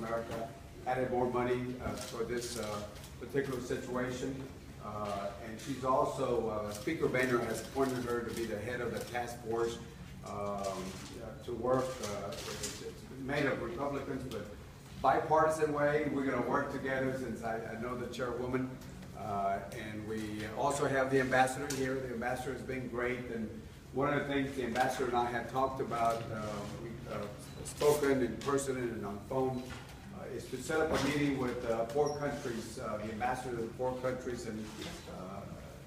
America added more money for this particular situation. And she's also, Speaker Boehner has appointed her to be the head of the task force to work. It's made of Republicans, but bipartisan way. We're going to work together since I know the chairwoman. And we also have the ambassador here. The ambassador has been great. And one of the things the ambassador and I have talked about, we've spoken in person and on phone, is to set up a meeting with 4 countries, the ambassadors of 4 countries, and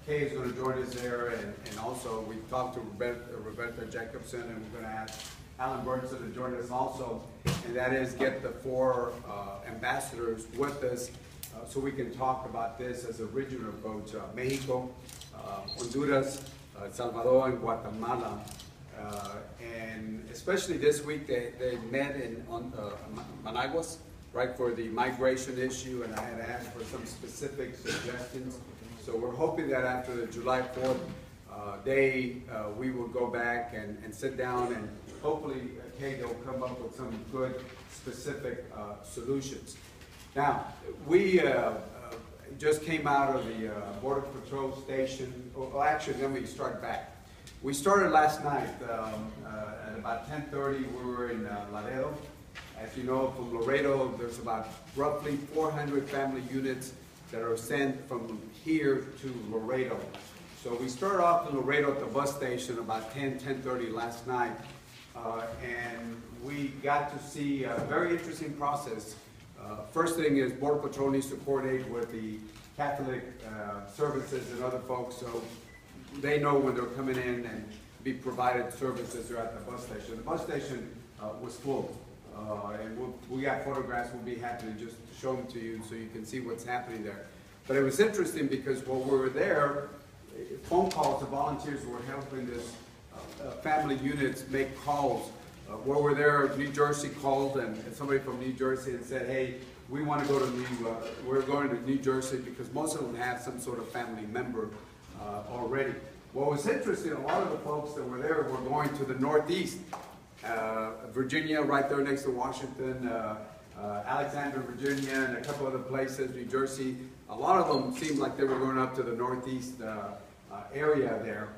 Kay is going to join us there, and also we've talked to Roberta Jacobson, and we're going to ask Alan Burnson to join us also, and that is get the 4 ambassadors with us so we can talk about this as a regional approach. Mexico, Honduras, El Salvador, and Guatemala. And especially this week, they met in Managuas, right, for the migration issue, and I had asked for some specific suggestions. So we're hoping that after the July 4th day, we will go back and sit down, and hopefully, Kay, they'll come up with some good, specific solutions. Now, we just came out of the Border Patrol station. Well, actually, let me start back. We started last night at about 10:30. We were in Laredo. As you know, from Laredo, there's about roughly 400 family units that are sent from here to Laredo. So we started off in Laredo at the bus station about 10:30 last night, and we got to see a very interesting process. First thing is Border Patrol needs to coordinate with the Catholic services and other folks, so they know when they're coming in and be provided services there at the bus station. The bus station was full, and we got photographs. We'll be happy to just show them to you so you can see what's happening there. But it was interesting because while we were there, phone calls, the volunteers were helping this family units make calls. While we're there, New Jersey called, and somebody from New Jersey and said, hey, we want to go to we're going to New Jersey because most of them have some sort of family member already. What was interesting, a lot of the folks that were there were going to the Northeast. Virginia, right there next to Washington, Alexandria, Virginia, and a couple other places, New Jersey. A lot of them seemed like they were going up to the Northeast area there.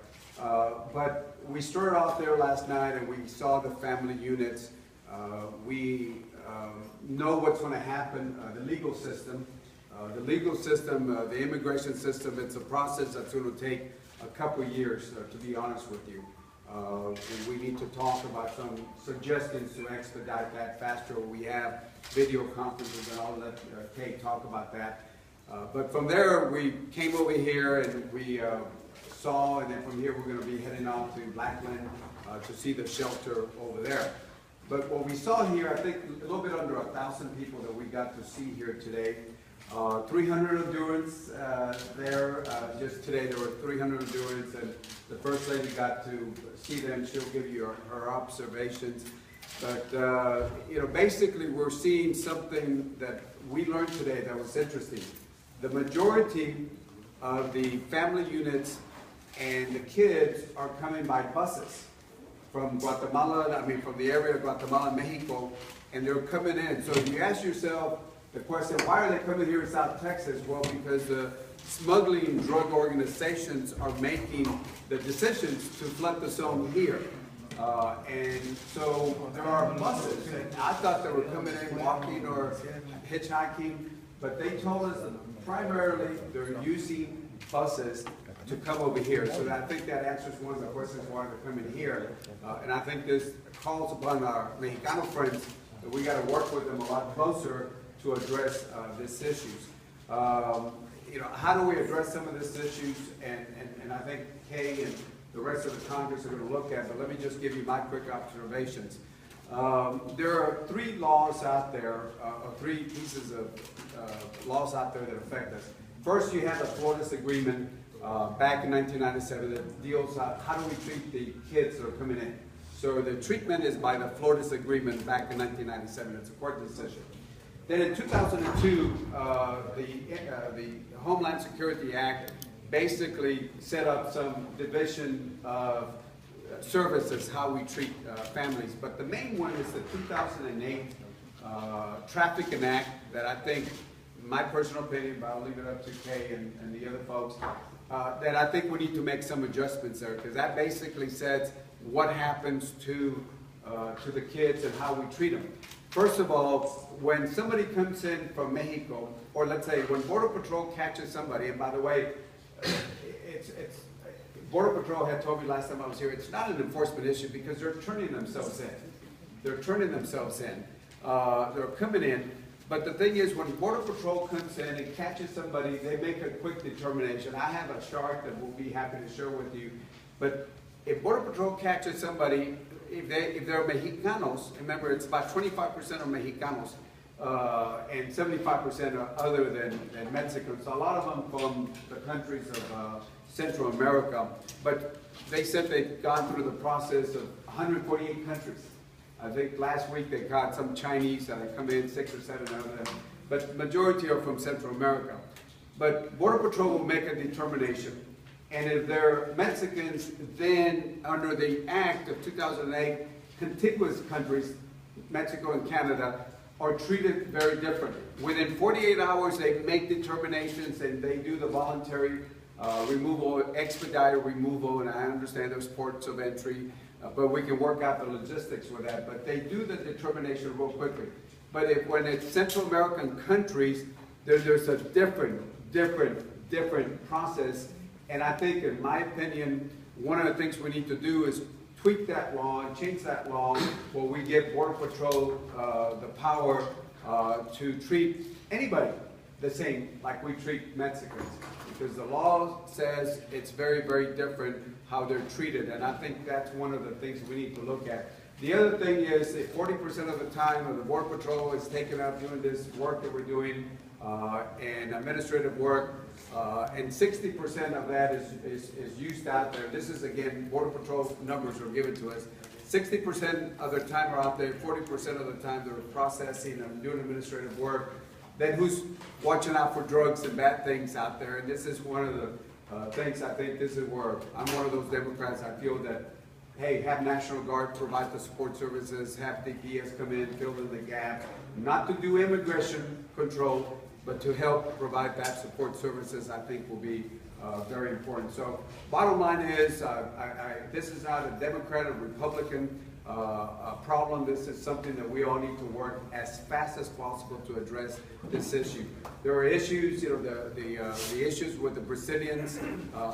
But we started off there last night and we saw the family units. We know what's going to happen. The legal system, the immigration system, it's a process that's going to take a couple years, to be honest with you. And we need to talk about some suggestions to expedite that faster. We have video conferences, and I'll let Kay talk about that. But from there, we came over here and we saw, and then from here we're going to be heading off to Blackland to see the shelter over there. But what we saw here, I think a little bit under 1,000 people that we got to see here today. 300 Hondurans there. Just today there were 300 Hondurans, and the First Lady got to see them. She'll give you her observations. But you know, basically we're seeing something that we learned today that was interesting. The majority of the family units and the kids are coming by buses from Guatemala, from the area of Guatemala, Mexico, and they're coming in. So you ask yourself the question, why are they coming here in South Texas? Well, because the smuggling drug organizations are making the decisions to flood the zone here. And so there are buses, and I thought they were coming in walking or hitchhiking, but they told us that primarily they're using buses to come over here. So I think that answers one of the questions why they're coming here. And I think this calls upon our Mexicano friends that we got to work with them a lot closer to address these issues. You know, how do we address some of these issues? And I think Kay and the rest of the Congress are going to look at, but let me just give you my quick observations. There are 3 laws out there, or 3 pieces of laws out there that affect us. First, you have the Florida's Agreement back in 1997 that deals how do we treat the kids that are coming in. So the treatment is by the Florida's Agreement back in 1997. It's a court decision. Then in 2002, the Homeland Security Act basically set up some division of services, how we treat families. But the main one is the 2008 trafficking act that I think, my personal opinion, but I'll leave it up to Kay and the other folks, that I think we need to make some adjustments there, because that basically says what happens to the kids and how we treat them. First of all, when somebody comes in from Mexico, or let's say when Border Patrol catches somebody, and by the way, Border Patrol had told me last time I was here, it's not an enforcement issue because they're turning themselves in. They're turning themselves in. They're coming in. But the thing is, when Border Patrol comes in and catches somebody, they make a quick determination. I have a chart that we'll be happy to share with you. But if Border Patrol catches somebody, if they're Mexicanos, remember it's about 25% are Mexicanos, and 75% are other than Mexicans. A lot of them from the countries of Central America. But they said they've gone through the process of 148 countries. I think last week they caught some Chinese that had come in, 6 or 7 of them, but majority are from Central America. But Border Patrol will make a determination. And if they're Mexicans, then under the Act of 2008, contiguous countries, Mexico and Canada, are treated very differently. Within 48 hours, they make determinations and they do the voluntary removal, expedited removal, and I understand there's ports of entry, but we can work out the logistics with that. But they do the determination real quickly. But when it's Central American countries, there's a different process. And I think, in my opinion, one of the things we need to do is tweak that law and change that law where we give Border Patrol the power to treat anybody the same like we treat Mexicans. Because the law says it's very, very different how they're treated. And I think that's one of the things we need to look at. The other thing is that 40% of the time of the Border Patrol is taken up doing this work that we're doing and administrative work. And 60% of that is used out there. This is, again, Border Patrol numbers are given to us. 60% of their time are out there, 40% of the time they're processing and doing administrative work. Then who's watching out for drugs and bad things out there? And this is one of the things I think this is where I'm one of those Democrats. I feel that, hey, have National Guard provide the support services, have DPS come in, fill in the gap, not to do immigration control, but to help provide that support services, I think will be very important. So bottom line is, this is not a Democrat or Republican problem. This is something that we all need to work as fast as possible to address this issue. There are issues, the issues with the Brazilians,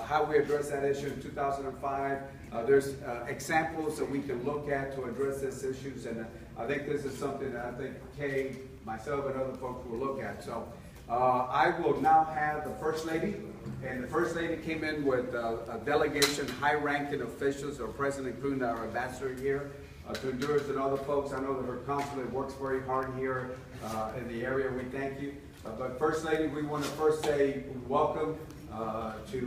how we address that issue in 2005. There's examples that we can look at to address these issues, and I think this is something that I think Kay, myself, and other folks will look at. So I will now have the First Lady, and the First Lady came in with a delegation, high-ranking officials are present, including our ambassador here, to Honduras and other folks. I know that her consulate works very hard here in the area. We thank you. But First Lady, we want to first say welcome to